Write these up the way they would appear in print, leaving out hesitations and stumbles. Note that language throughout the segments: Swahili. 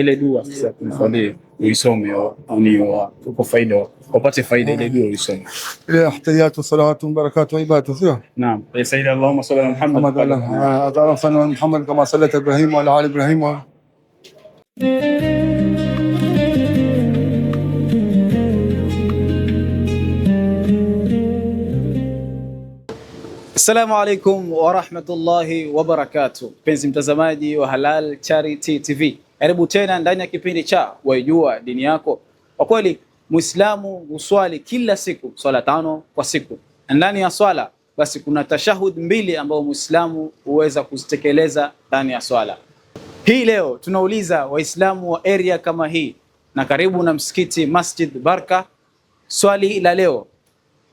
Ile dua sasa kumfanyia uisome ni kwa faida, upate faida ile dua uisome. Ya ihtiyatu salawatu barakatuh ibadatu sio? Naam. Ya sayyidina Allahumma salli ala Muhammad wa ala Muhammad kama sallaita Ibrahim wa ala ali Ibrahim. Assalamu alaikum wa rahmatullahi wa barakatuh. Penzi mtazamaji wa Halal Charity TV, karibu tena ndani ya kipindi cha Waijua Dini Yako. Kwa kweli Muislamu huswali kila siku swala 5 kwa siku, ndani ya swala basi kuna tashahud 2 ambao Muislamu huweza kuzitekeleza ndani ya swala. Hii leo tunauliza Waislamu wa area kama hii na karibu na msikiti Masjid Baraka, swali la leo: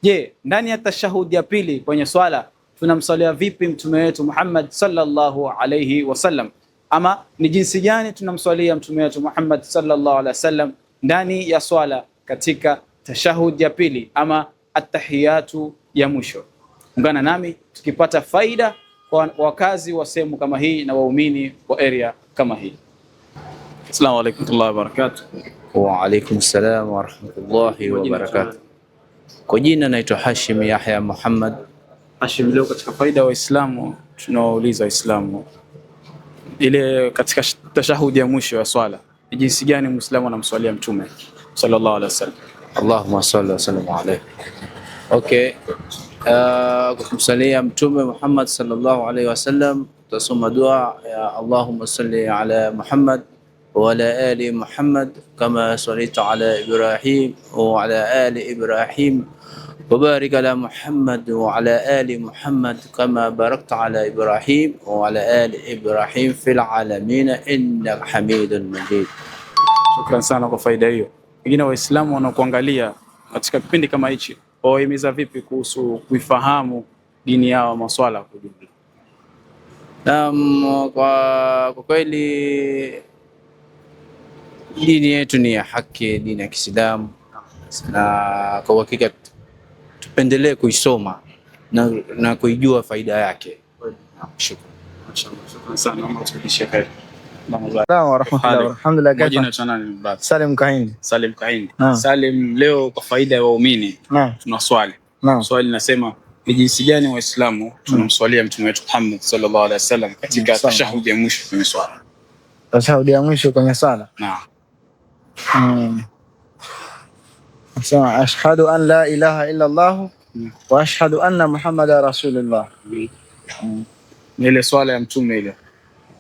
je, ndani ya tashahud ya pili kwenye swala tunamsalia vipi mtume wetu Muhammad sallallahu alayhi wasallam? Ama ni jinsi gani tunamswalia mtume wetu Muhammad sallallahu alayhi wasallam ndani ya swala katika tashahud ya pili ama attahiyatu ya mwisho? Ungana nami tukipata faida kwa wakazi wa sehemu kama hii na waumini wa area kama hii. Assalamu alaykum wa rahmatullahi wa barakatuh. Wa alaykum assalam wa rahmatullahi wa barakatuh. Kwa jina naitwa Hashim Yahya Muhammad. Hashim, leo katika faida wa Waislamu tunawauliza Waislamu ile katika tashahudi ya mwisho ya swala ni jinsi gani Muislamu anamswalia mtume sallallahu alaihi wasallam? Allahumma salli wa sallim alayhi. Okay. Kumsalia mtume Muhammad sallallahu alaihi wasallam tutasoma dua ya Allahumma salli ala Muhammad wa ala ali Muhammad kama sallaita ala Ibrahim wa ala ali Ibrahim وبارك على محمد وعلى آل محمد كما باركت على إبراهيم وعلى آل إبراهيم في العالمين إنك حميد مجيد. Shukran sana kwa faida hiyo. Wengine Waislamu wanakuangalia katika kipindi kama hichi, wahimiza vipi kuhusu kuifahamu dini yao maswala kwa jumla? Kwa kweli dini yetu ni ya haki, dini ya Kiislamu, na kwa hakika tupendelee kuisoma na kuijua faida yake. Shukran sana. Naomba tufikishe khair. Assalamu warahmatullahi wabarakatuh. Majina tunani mbali. Salim Kahindi. Salim Kahindi. Salim, leo kwa faida ya waumini tuna swali. Swali linasema ni jinsi gani Waislamu tunamswalia mtume wetu Muhammad sallallahu alaihi wasallam katika tashahudi ya mwisho kwenye swala? Tashahudi ya mwisho kwenye swala. Naam. Asema ashhadu an la ilaha illa Allah wa ashhadu anna Muhammadar rasulullah. Ile swala ya mtume ile.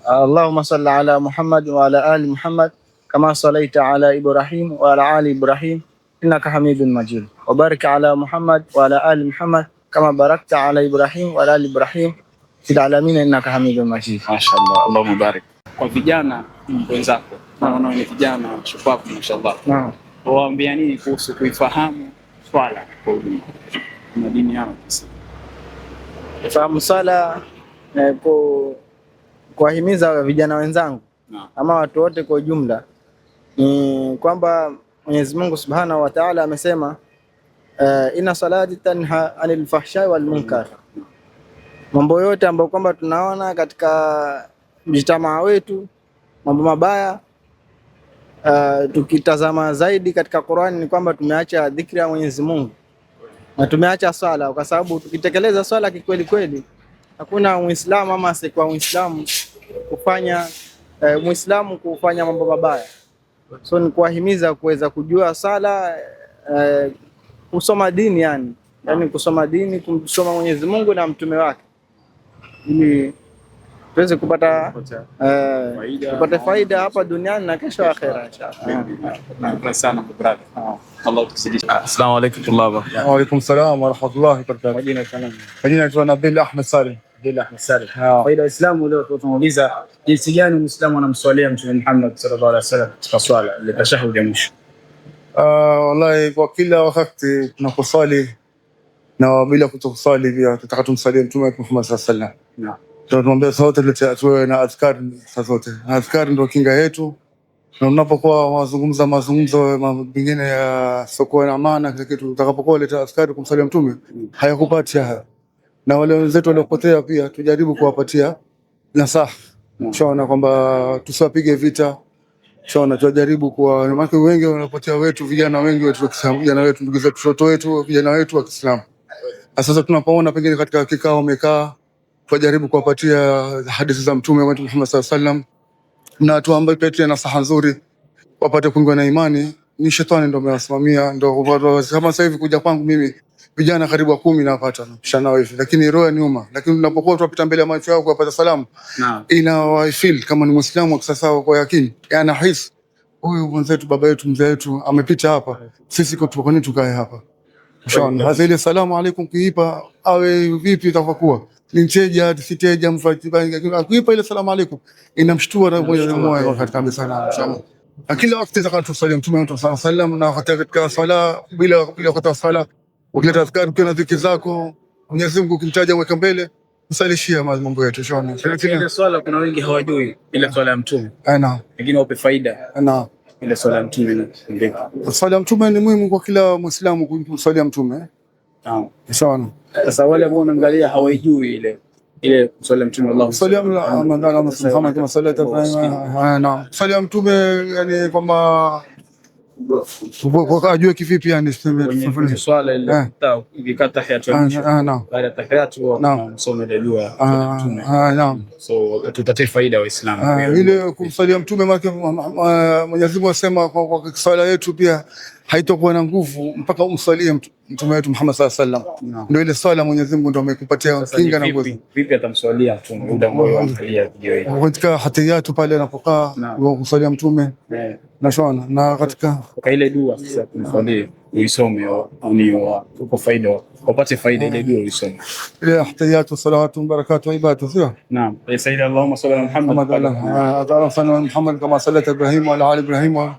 Allahumma salli ala Muhammad wa ala ali Muhammad kama sallaita ala Ibrahim wa ala ali Ibrahim innaka Hamidun Majid. Wa barik ala Muhammad wa ala ali Muhammad kama barakta ala Ibrahim wa ala ali Ibrahim fil alamin innaka Hamidun Majid. Mashaallah, Allahumma barik. Kwa vijana wenzako, naona ni vijana shupavu mashaallah. Naam. Waambia nini kuhusu kuifahamu swala kwa ujumla na dini yao? Kufahamu swala kuwahimiza vijana wenzangu ama watu wote kwa ujumla ni kwamba Mwenyezi Mungu Subhanahu wa Ta'ala amesema inna salati tanha anil fahsha'i wal munkar. Mambo yote ambayo kwamba tunaona katika mjitamaa wetu mambo mabaya, tukitazama zaidi katika Qur'an ni kwamba tumeacha dhikri ya Mwenyezi Mungu na tumeacha swala, kwa sababu tukitekeleza swala kikweli kweli hakuna Muislamu ama asiyekuwa Muislamu kufanya mambo mabaya. So ni kuwahimiza kuweza kujua sala, kusoma dini yani kusoma dini, kumsoma Mwenyezi Mungu na mtume wake ili tuweze kupata faida hapa duniani na kesho akhera inshallah. Shukran sana brother. Allah tukusidishe. Assalamu alaykum wa rahmatullahi wa barakatuh. Wa alaykum assalam wa rahmatullahi wa barakatuh. Majina ni Nabil Ahmed Salim. Faida wa Islamu leo tunauliza jinsi gani Muislamu anamswalia mtume Muhammad sallallahu alaihi wasallam katika swala ile tashahud ya mwisho? Wallahi kwa kila wakati tunaposali na bila kutokusali pia tutaka tumsalie mtume Muhammad sallallahu alaihi wasallam. Tunamwambia sote tuwe na adhkar zote. Adhkar ndio kinga yetu, na unapokuwa mazungumzo mengine ya soko na maana kile kitu utakapokuwa leta adhkar kumsalia mtume hayakupati haya. Na wale wenzetu waliopotea pia tujaribu kuwapatia nasaha. Tunaona kwamba tusiwapige vita, Shona tunajaribu kwa maana wengi wanapotea wetu, vijana wengi wetu wa Kiislamu, vijana wetu, ndugu zetu, watoto wetu, vijana wetu wa Kiislamu. Sasa tunapoona pengine katika kikao wamekaa, tunajaribu kuwapatia hadithi za Mtume wetu Muhammad sallallahu alaihi wasallam, na tuambaye nasaha nzuri wapate kuingia na imani. Ni shetani ndio amewasimamia, ndio kama sasa hivi kuja kwangu mimi vijana karibu 10 napata mshana hivi, lakini roho ni nyuma. Lakini tunapokuwa tunapita mbele ya macho yao kupata salamu, ina feel kama ni Muislamu wa kisasa kwa yakini, yana hisi huyu mwenzetu, baba yetu, mzee wetu amepita hapa, sisi kwa nini tukae hapa? Inshallah hasa ile salamu alaykum kiipa awe vipi itakuwa ni mteja siteja mfatiba kiipa ile salamu alaykum inamshtua na moyo katika msala inshallah. Na kila wakati tutakaposalia Mtume wetu sallallahu alayhi wasallam, na katika swala bila kutoa swala ukileta adhkar ukiwa na dhikri zako Mwenyezi Mungu ukimtaja mweka mbele msalishia mambo yetu inshallah. Ile swala kuna wengi hawajui ile swala ya Mtume. Naam. Wengine wape faida. Naam. Ile swala ya Mtume ndio. Swala ya Mtume ni muhimu kwa kila Muislamu kumswalia Mtume. Naam. Inshallah. Sasa wale ambao wanaangalia hawajui ile swala ya Mtume Allah. Swala ya Muhammad kama sallallahu alaihi wasallam. Naam. Swala ya Mtume yani kwamba kwa ajue kivipi yani swala ile ikikata tahiyatu baada ya tahiyatu msome ile dua Mtume. Naam. So tutatie faida Waislamu ile kumsalia Mtume, maana Mwenyezi Mungu asema kwa swala yetu pia haitakuwa na nguvu mpaka umsalie Mtume wetu Muhammad sallallahu alaihi wasallam. Ndio ile swala Mwenyezi Mungu ndio amekupatia kinga na nguvu. Vipi atamswalia Mtume muda ambao anaangalia video hii? Katika hatiyatu pale anapokaa kumsalia Mtume na shona, na katika ile dua sasa kumsalia uisome ni uko faida, upate faida ile dua uisome. Ile hatiyatu salawatu barakatu ibadatu sio? Naam. Ya sayyidi Allahumma salli ala Muhammad ala Muhammad kama sallaita Ibrahim wa ala ali Ibrahim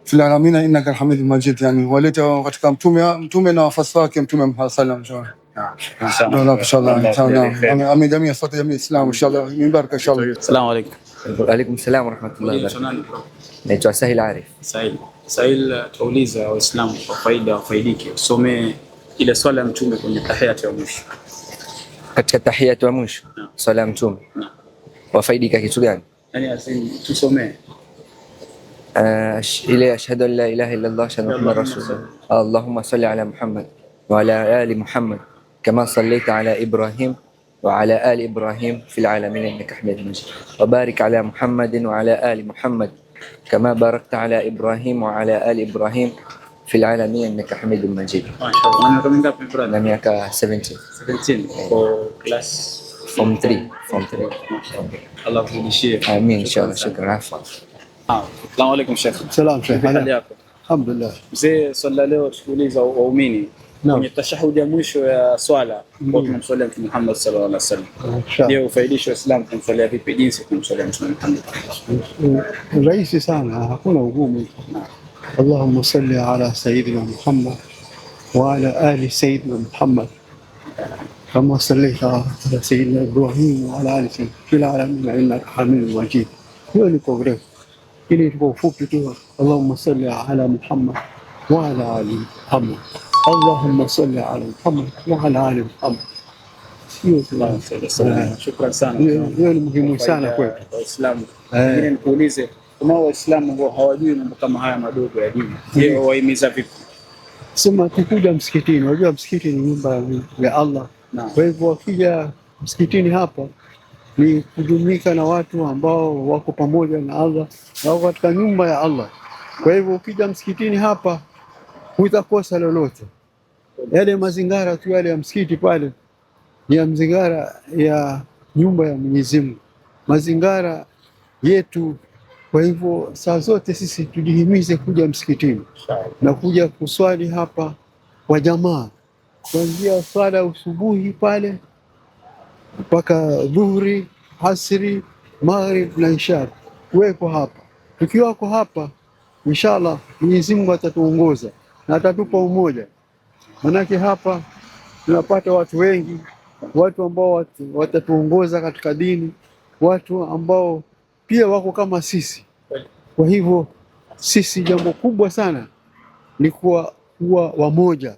fil alamin innaka hamidul majid. Yani waleta katika mtume na wafasi wake Mtume Muhammad sallallahu alaihi wasallam. Inshallah amejamia sote jamii Islam inshallah mibaraka inshallah. Assalamu alaykum. Wa alaykum salaam wa rahmatullahi wa barakatuh. Naitwa Sahil Arif. Sahil, tuuliza Waislamu kwa faida wafaidike, usome ile swala ya Mtume kwenye tahiyatu ya mwisho. Katika tahiyatu ya mwisho swala ya Mtume wafaidika kitu gani? Yani asini tusomee ile ashhadu an la ilaha illa Allah ashhadu anna rasulullah Allahumma salli ala Muhammad wa ala ali Muhammad kama sallaita ala Ibrahim wa ala ali Ibrahim fil alamin innaka Hamidum Majid wa barik ala Muhammadin wa ala ali Muhammad kama barakta ala Ibrahim wa ala ali Ibrahim fil alamin innaka Hamidum Majid. Mashaallah. Una ngapi brother? Na miaka 17 for class form 3. Allah kuzidishie. Amin inshallah. Shukran. Assalamu alaykum Sheikh. Salam Sheikh. Hali yako? Alhamdulillah. Mzee, swala leo tukuuliza waumini kwenye tashahudi ya mwisho ya swala kwa tunamswalia Mtume Muhammad sallallahu alaihi wasallam. Je, ufaidisha Uislamu kumswalia vipi jinsi kumswalia Mtume Muhammad? Rahisi sana, hakuna ugumu. Allahumma salli ala sayyidina Muhammad wa ala ali sayyidina Muhammad kama sallaita ala sayyidina Ibrahim wa ala ali fil alamin innaka Hamidum Majid. Hiyo ni kwa urefu. Ili kwa ufupi tu, Allahumma salli ala Muhammad wa ala ali Muhammad. Allahumma salli ala Muhammad wa ala ali Muhammad. Sio sana. Shukrani sana. Hiyo ni muhimu sana kwetu Waislamu. Mimi nikuulize, kuna Waislamu ambao hawajui mambo kama haya madogo ya dini. Je, wahimiza vipi? Sema tukuja msikitini. Unajua msikiti ni nyumba ya Allah. Kwa hivyo wakija msikitini hapa ni kujumuika na watu ambao wako pamoja na Allah, wako katika nyumba ya Allah. Kwa hivyo ukija msikitini hapa hutakosa lolote. Yale mazingara tu yale ya msikiti pale ni ya mazingara ya nyumba ya Mwenyezi Mungu, mazingara yetu. Kwa hivyo saa zote sisi tujihimize kuja msikitini na kuja kuswali hapa kwa jamaa, kuanzia swala usubuhi pale mpaka dhuhuri, asri, maghrib na isha. Kuweko hapa, tukiwako hapa inshallah Mwenyezi Mungu atatuongoza na atatupa umoja. Manake hapa tunapata watu wengi, watu ambao watatuongoza katika dini, watu ambao pia wako kama sisi. Kwa hivyo sisi jambo kubwa sana ni kuwa wamoja,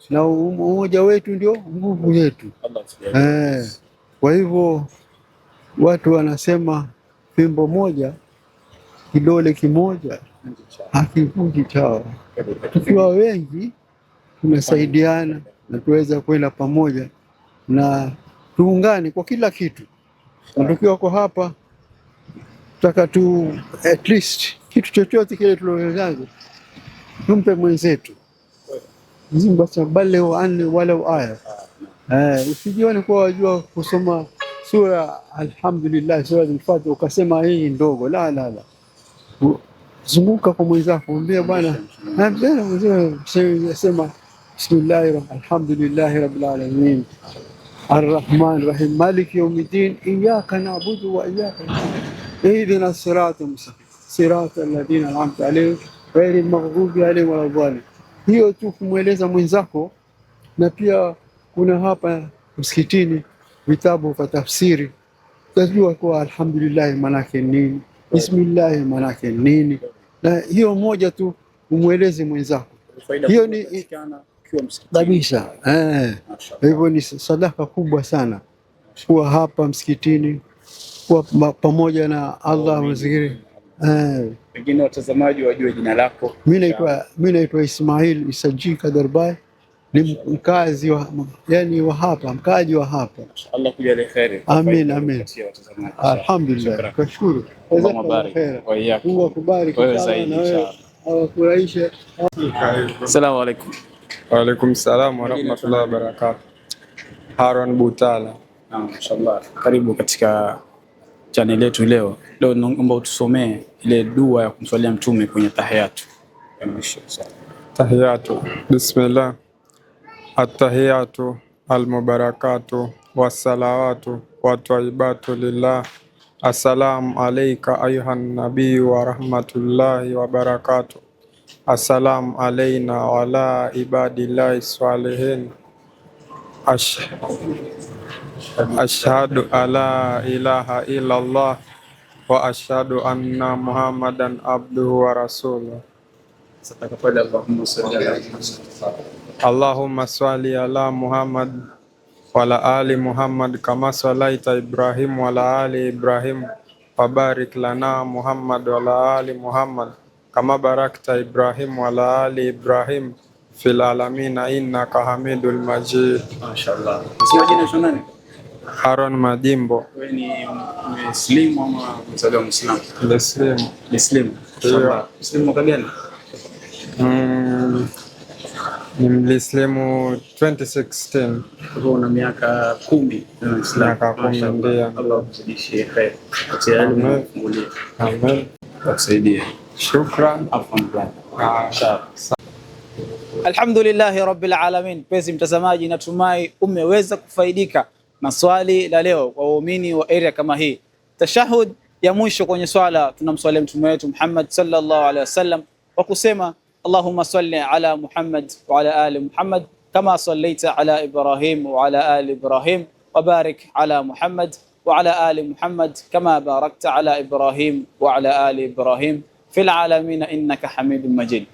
na umoja wetu ndio nguvu yetu. Kwa hivyo watu wanasema fimbo moja kidole kimoja hakivunji chawa. Tukiwa wengi tunasaidiana na tuweza kwenda pamoja na tuungane kwa kila kitu. Na tukiwa kwa hapa tutaka tu at least kitu chochote kile tulowezazo tumpe mwenzetu. Mwenyezi Mungu balighu anni walau aya. Usijione kwa wajua kusoma sura alhamdulillah, sura al-Fatiha ukasema hii ndogo. La. Zunguka kwa mwenzako, mwambie bwana, sema alhamdulillahi rabbil alamin arrahman rahim maliki yawmiddin iyyaka na'budu wa iyyaka nasta'in ihdina as-sirata mustaqim sirata alladhina an'amta alayhim ghayril maghdubi alayhim waladdallin. Hiyo tu kumweleza mwenzako. Na pia kuna hapa msikitini vitabu vya tafsiri, utajua kwa alhamdulillah manake nini, bismillah manake nini, na hiyo moja tu umweleze mwenzako. Hiyo ni kabisa. Hivyo ni sadaka kubwa sana kuwa hapa msikitini, kuwa pamoja na Allah mazikiri. Pengine watazamaji wajue jina lako. Mimi naitwa Ismail Isaji Kadarbai, ni mkazi wa hapa, mkaji wa hapa. Allah kujalie kheri. Amin. Alhamdulillah. Kushukuru. Mungu akubariki sana na wewe awafurahishe. Assalamu alaykum. Wa alaykum salam wa rahmatullahi wa barakatuh. Harun Butala. Mashallah. Karibu katika channel yetu leo. Leo naomba utusomee ile dua ya kumswalia mtume kwenye tahiyatu. Tahiyatu. Bismillah. At-tahiyatu al-mubarakatu was-salawatu wa tayyibatu lillah. Assalamu alayka ayuhan nabiyyu wa rahmatullahi wa barakatuh. Assalamu alayna wa ala ibadillahi salihin. Ashhadu alla ilaha illallah wa ashhadu anna Muhammadan abduhu wa rasuluh. Allahumma salli ala Muhammad wa ala ali Muhammad kama sallaita Ibrahim wa ala ali Ibrahim wa barik lana Muhammad wa ala ali Muhammad kama barakta Ibrahim wa ala ali Ibrahim fil alamin innaka Hamidul Majid. Mashaallah. Sio jina nani? Harun Madimbo. Wewe ni Muslim ama mzaliwa Muislamu? Muslim. Muslim mwaka gani? Ni Mlislamu 2016. Kwa una miaka 10 na Uislamu. Miaka 10 ndio. Allah akuzidishie khair. Amen. Amen. Tusaidie. Shukran. Afwan. Alhamdulillahi rabbil alamin. Penzi mtazamaji, natumai umeweza kufaidika na swali la leo kwa waumini wa area kama hii. Tashahud ya mwisho kwenye swala tunamswalia mtume wetu Muhammad sallallahu alaihi wasallam kwa kusema Allahumma salli ala Muhammad wa ala ali Muhammad kama sallaita ala Ibrahim wa ala ali Ibrahim wa barik ala Muhammad wa ala ali Muhammad kama barakta ala Ibrahim wa ala ali Ibrahim fil alamin innaka Hamidum Majid.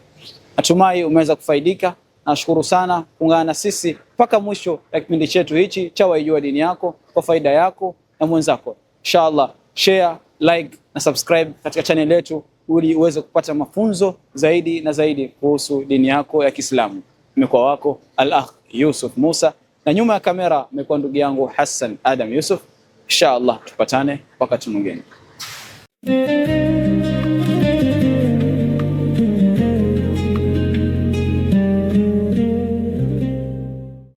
Natumai umeweza kufaidika. Nashukuru sana kuungana na sisi mpaka mwisho ya kipindi chetu hichi cha Waijua Dini Yako kwa faida yako na mwenzako. Inshallah, share, like na subscribe katika channel yetu ili uweze kupata mafunzo zaidi na zaidi kuhusu dini yako ya Kiislamu. Nimekuwa wako Al-Akh Yusuf Musa na nyuma ya kamera nimekuwa ndugu yangu Hassan Adam Yusuf. Inshallah tupatane wakati mwingine.